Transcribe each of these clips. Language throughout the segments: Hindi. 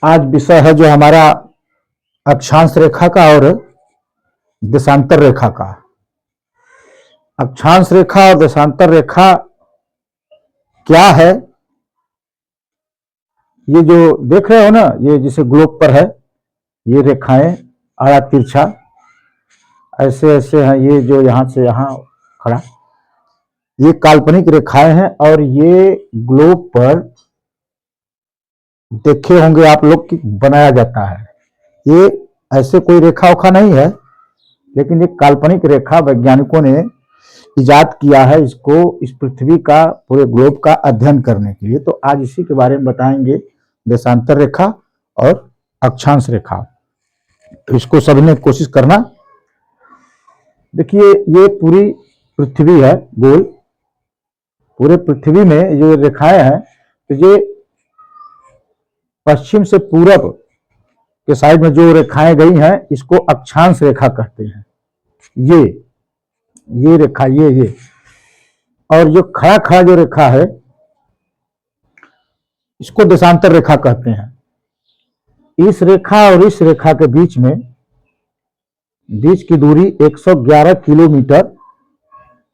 आज विषय है जो हमारा अक्षांश रेखा का और देशांतर रेखा का। अक्षांश रेखा और देशांतर रेखा क्या है, ये जो देख रहे हो ना, ये जिसे ग्लोब पर है, ये रेखाएं आड़ा तिरछा ऐसे ऐसे हैं। ये जो यहां से यहां खड़ा, ये काल्पनिक रेखाएं हैं और ये ग्लोब पर देखे होंगे आप लोग कि बनाया जाता है। ये ऐसे कोई रेखा उखा नहीं है, लेकिन ये काल्पनिक रेखा वैज्ञानिकों ने इजाद किया है इसको, इस पृथ्वी का, पूरे ग्लोब का अध्ययन करने के लिए। तो आज इसी के बारे में बताएंगे, देशांतर रेखा और अक्षांश रेखा। तो इसको सभी ने कोशिश करना। देखिए, ये पूरी पृथ्वी है गोल। पूरे पृथ्वी में जो रेखाएं हैं, तो ये पश्चिम से पूरब के साइड में जो रेखाएं गई हैं, इसको अक्षांश रेखा कहते हैं। ये रेखा, ये और जो खड़ा खड़ा जो रेखा है, इसको देशांतर रेखा कहते हैं। इस रेखा और इस रेखा के बीच की दूरी 111 किलोमीटर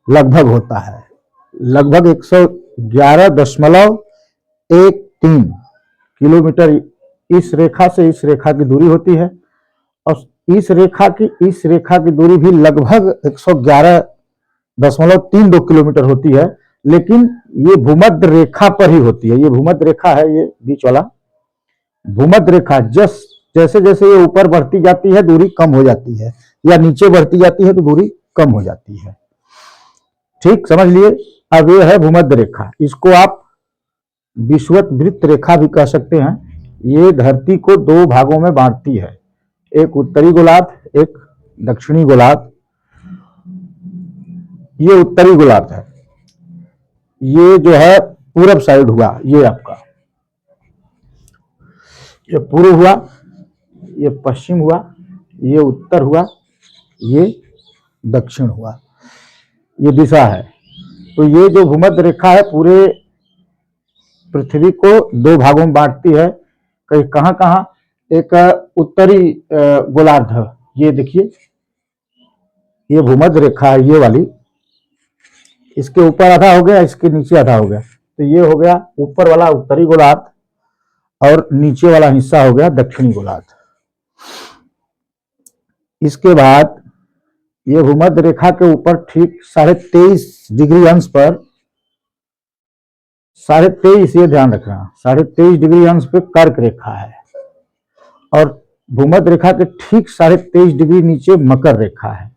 लगभग होता है। लगभग 111.13 किलोमीटर इस रेखा से इस रेखा की दूरी होती है, और इस रेखा की दूरी भी लगभग 111.32 किलोमीटर होती है। लेकिन ये भूमध्य रेखा पर ही होती है। ये भूमध्य रेखा है, ये बीच वाला भूमध्य रेखा। जैसे जैसे ये ऊपर बढ़ती जाती है दूरी कम हो जाती है, या नीचे बढ़ती जाती है तो दूरी कम हो जाती है। ठीक समझ लिए। अब ये है भूमध्य रेखा। इसको आप विषुवत वृत्त रेखा भी कह सकते हैं। ये धरती को दो भागों में बांटती है, एक उत्तरी गोलार्ध, एक दक्षिणी गोलार्ध। ये उत्तरी गोलार्ध है। ये जो है पूरब साइड हुआ, ये आपका, ये पूर्व हुआ, ये पश्चिम हुआ, ये उत्तर हुआ, ये दक्षिण हुआ। ये दिशा है। तो ये जो भूमध्य रेखा है पूरे पृथ्वी को दो भागों में बांटती है। कहीं कहां कहां, एक उत्तरी गोलार्ध, ये देखिए, ये भूमध्य रेखा है, ये वाली। इसके ऊपर आधा हो गया, इसके नीचे आधा हो गया। तो ये हो गया ऊपर वाला उत्तरी गोलार्ध, और नीचे वाला हिस्सा हो गया दक्षिणी गोलार्ध। इसके बाद ये भूमध्य रेखा के ऊपर ठीक 23.5 डिग्री अंश पर, 23.5, ये ध्यान रखना, 23.5 डिग्री अंश पे कर्क रेखा है, और भूमध्य रेखा के ठीक 23.5 डिग्री नीचे मकर रेखा है।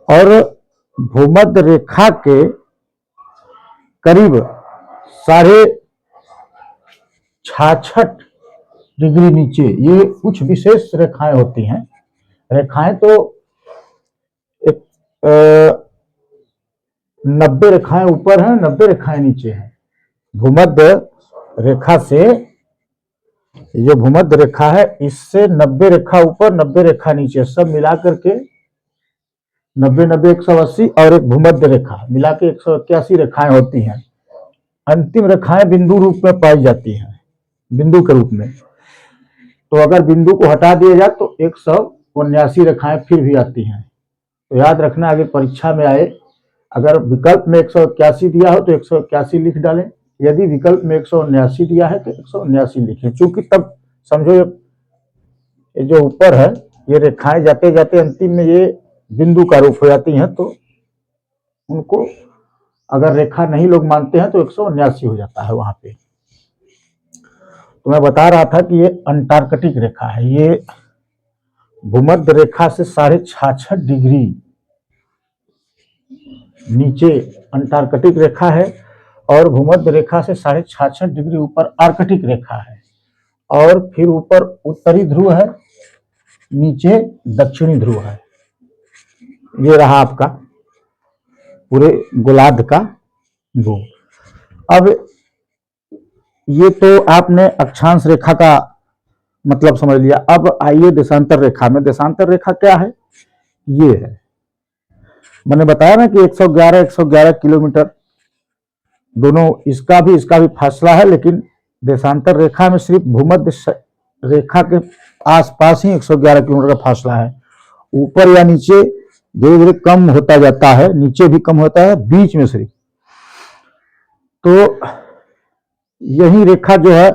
और भूमध्य रेखा के करीब 66.5 डिग्री नीचे ये कुछ विशेष रेखाएं होती हैं। रेखाएं तो 90 रेखाएं ऊपर हैं, 90 रेखाएं नीचे हैं। भूमध्य रेखा से, जो भूमध्य रेखा है, इससे 90 रेखा ऊपर, 90 रेखा नीचे, सब मिलाकर के 90, 90, 180, और एक भूमध्य रेखा मिला के 181 रेखाएं होती हैं। अंतिम रेखाएं बिंदु रूप में पाई जाती हैं, बिंदु के रूप में। तो अगर बिंदु को हटा दिया जाए तो 179 रेखाएं फिर भी आती हैं। तो याद रखना, आगे परीक्षा में आए, अगर विकल्प में 181 दिया हो तो 181 लिख डालें, यदि विकल्प में 179 दिया है तो 179 लिखें। चूंकि तब समझो ये जो ऊपर है, ये रेखाएं जाते जाते अंतिम में ये बिंदु का रूप हो जाती हैं। तो उनको अगर रेखा नहीं लोग मानते हैं तो 179 हो जाता है वहां पे। तो मैं बता रहा था कि ये अंटार्कटिक रेखा है। ये भूमध्य रेखा से 66.5 डिग्री नीचे अंटार्कटिक रेखा है, और भूमध्य रेखा से 66.5 डिग्री ऊपर आर्कटिक रेखा है, और फिर ऊपर उत्तरी ध्रुव है, नीचे दक्षिणी ध्रुव है। ये रहा आपका पूरे गोलार्ध का वो। अब ये तो आपने अक्षांश रेखा का मतलब समझ लिया। अब आइए देशांतर रेखा में। देशांतर रेखा क्या है? ये है, मैंने बताया ना कि 111 किलोमीटर दोनों, इसका भी फासला है, लेकिन देशांतर रेखा में सिर्फ भूमध्य रेखा के आसपास ही 111 किलोमीटर का फासला है। ऊपर या नीचे धीरे धीरे कम होता जाता है, नीचे भी कम होता है, बीच में सिर्फ। तो यही रेखा जो है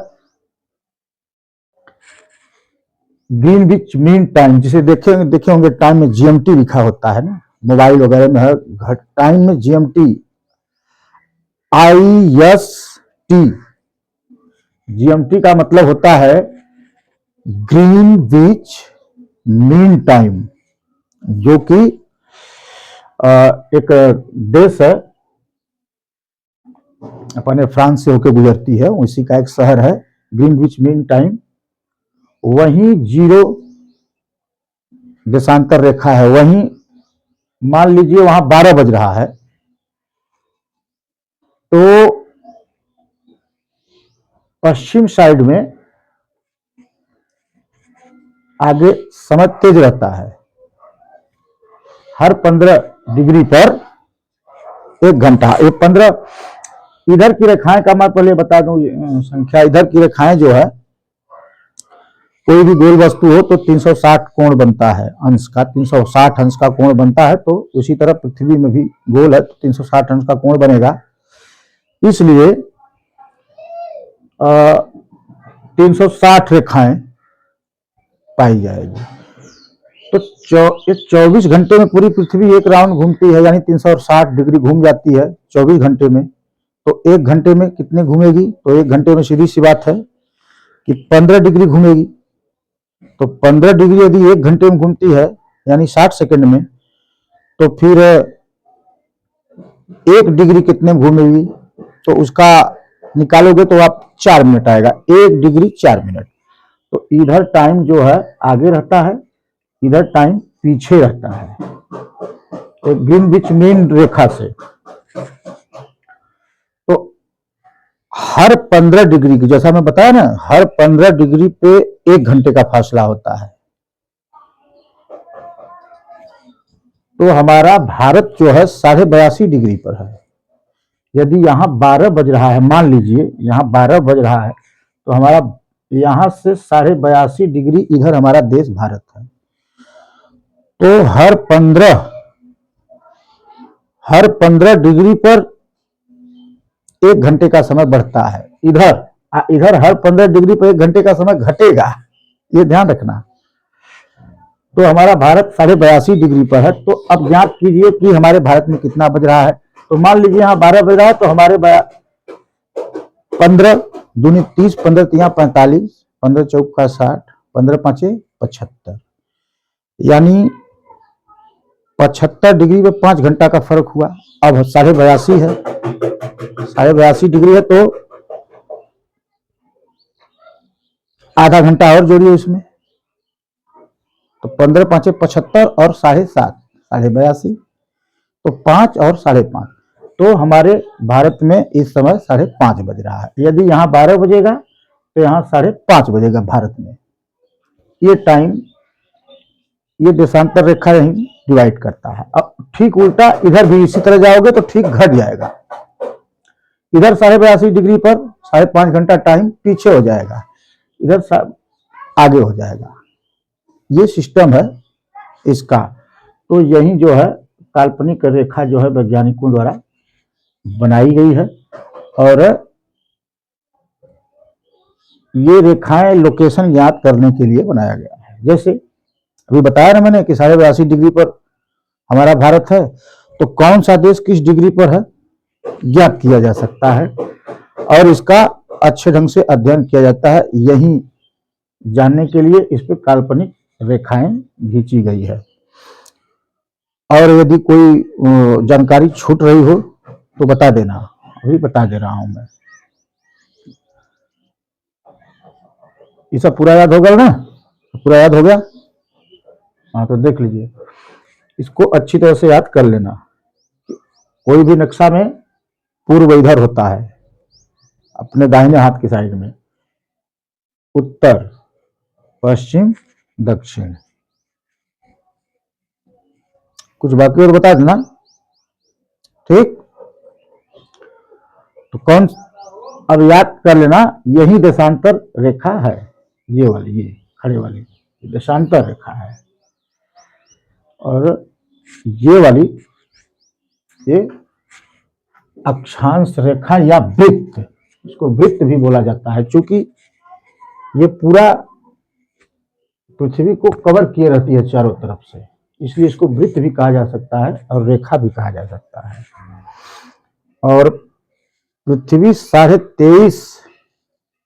ग्रीनविच मीन टाइम, जिसे देखे होंगे टाइम में जीएमटी लिखा होता है ना, मोबाइल वगैरह में है, टाइम में जीएमटी, IST। जीएमटी का मतलब होता है ग्रीनविच मीन टाइम, जो कि एक देश है अपने फ्रांस से होकर गुजरती है, उसी का एक शहर है ग्रीनविच मीन टाइम। वही जीरो देशांतर रेखा है, वही मान लीजिए वहां 12 बज रहा है, तो पश्चिम साइड में आगे समय तेज रहता है। हर 15 डिग्री पर 1 घंटा, ये 15 इधर की रेखाएं का मैं पहले बता दूं संख्या। इधर की रेखाएं जो है, कोई भी गोल वस्तु हो तो 360 कोण बनता है, अंश का 360 अंश का कोण बनता है। तो उसी तरह पृथ्वी में भी गोल है तो 360 अंश का कोण बनेगा। इसलिए 360 रेखाएं पाई जाएगी। तो 24 घंटे में पूरी पृथ्वी एक राउंड घूमती है, यानी 360 डिग्री घूम जाती है 24 घंटे में। तो 1 घंटे में कितने घूमेगी? तो 1 घंटे में सीधी सी बात है कि 15 डिग्री घूमेगी। तो 15 डिग्री यदि 1 घंटे में घूमती है, यानी 60 सेकंड में, तो फिर 1 डिग्री कितने में घूमेगी? तो उसका निकालोगे तो आप 4 मिनट आएगा, 1 डिग्री 4 मिनट। तो इधर टाइम जो है आगे रहता है, इधर टाइम पीछे रहता है, तो ग्रीनविच मीन रेखा से। तो हर 15 डिग्री की, जैसा मैं बताया ना, हर 15 डिग्री पे 1 घंटे का फासला होता है। तो हमारा भारत जो है 82.5 डिग्री पर है। यदि यहां 12 बज रहा है, मान लीजिए यहां 12 बज रहा है, तो हमारा यहां से 82.5 डिग्री इधर हमारा देश भारत है। तो हर 15 डिग्री पर 1 घंटे का समय बढ़ता है। इधर हर 15 डिग्री पर 1 घंटे का समय घटेगा, ये ध्यान रखना। तो हमारा भारत 82.5 डिग्री पर है। तो अब ज्ञात कीजिए कि हमारे भारत में कितना बज रहा है। तो मान लीजिए यहाँ 12 बज रहा है, तो हमारे 15 दूनी 30, 15 तिया 45, 15 चौका 60, 15 पांचे 75, यानी 75 डिग्री में 5 घंटा का फर्क हुआ। अब 82.5 है, 82.5 डिग्री है, तो आधा घंटा और जोड़िए इसमें। तो 15 पांचे 75 और 7.5 82.5, तो 5 और 5.5, तो हमारे भारत में इस समय 5:30 बज रहा है। यदि यहाँ 12 बजेगा तो यहाँ 5:30 बजेगा भारत में। ये टाइम, ये देशांतर रेखा यही डिवाइड करता है। अब ठीक उल्टा इधर भी इसी तरह जाओगे तो ठीक घट जाएगा। इधर 82.5 डिग्री पर 5.5 घंटा टाइम पीछे हो जाएगा, इधर आगे हो जाएगा। ये सिस्टम है इसका। तो यही जो है काल्पनिक रेखा जो है वैज्ञानिकों द्वारा बनाई गई है, और ये रेखाएं लोकेशन ज्ञात करने के लिए बनाया गया है। जैसे अभी बताया ना मैंने कि 82.5 डिग्री पर हमारा भारत है, तो कौन सा देश किस डिग्री पर है ज्ञात किया जा सकता है, और इसका अच्छे ढंग से अध्ययन किया जाता है। यही जानने के लिए इस पर काल्पनिक रेखाएं खींची गई है। और यदि कोई जानकारी छूट रही हो तो बता देना, अभी बता दे रहा हूं मैं। ये सब पूरा याद होगा ना? पूरा याद हो गया? हाँ, तो देख लीजिए, इसको अच्छी तरह से याद कर लेना। कोई भी नक्शा में पूर्व इधर होता है, अपने दाहिने हाथ की साइड में, उत्तर, पश्चिम, दक्षिण। कुछ बाकी और बता देना, ठीक? तो अब याद कर लेना, यही देशांतर रेखा है, ये वाली, ये खड़े वाली देशांतर रेखा है, और ये वाली ये अक्षांश रेखा या वृत्त, इसको वृत्त भी बोला जाता है, क्योंकि ये पूरा पृथ्वी को कवर किए रहती है चारों तरफ से, इसलिए इसको वृत्त भी कहा जा सकता है और रेखा भी कहा जा सकता है। और पृथ्वी 23.5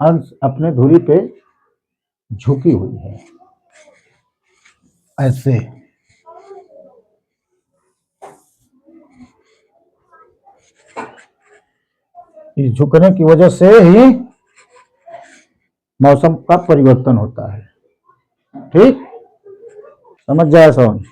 अंश अपने धुरी पे झुकी हुई है, ऐसे। इस झुकने की वजह से ही मौसम का परिवर्तन होता है। ठीक, समझ जाए समझ।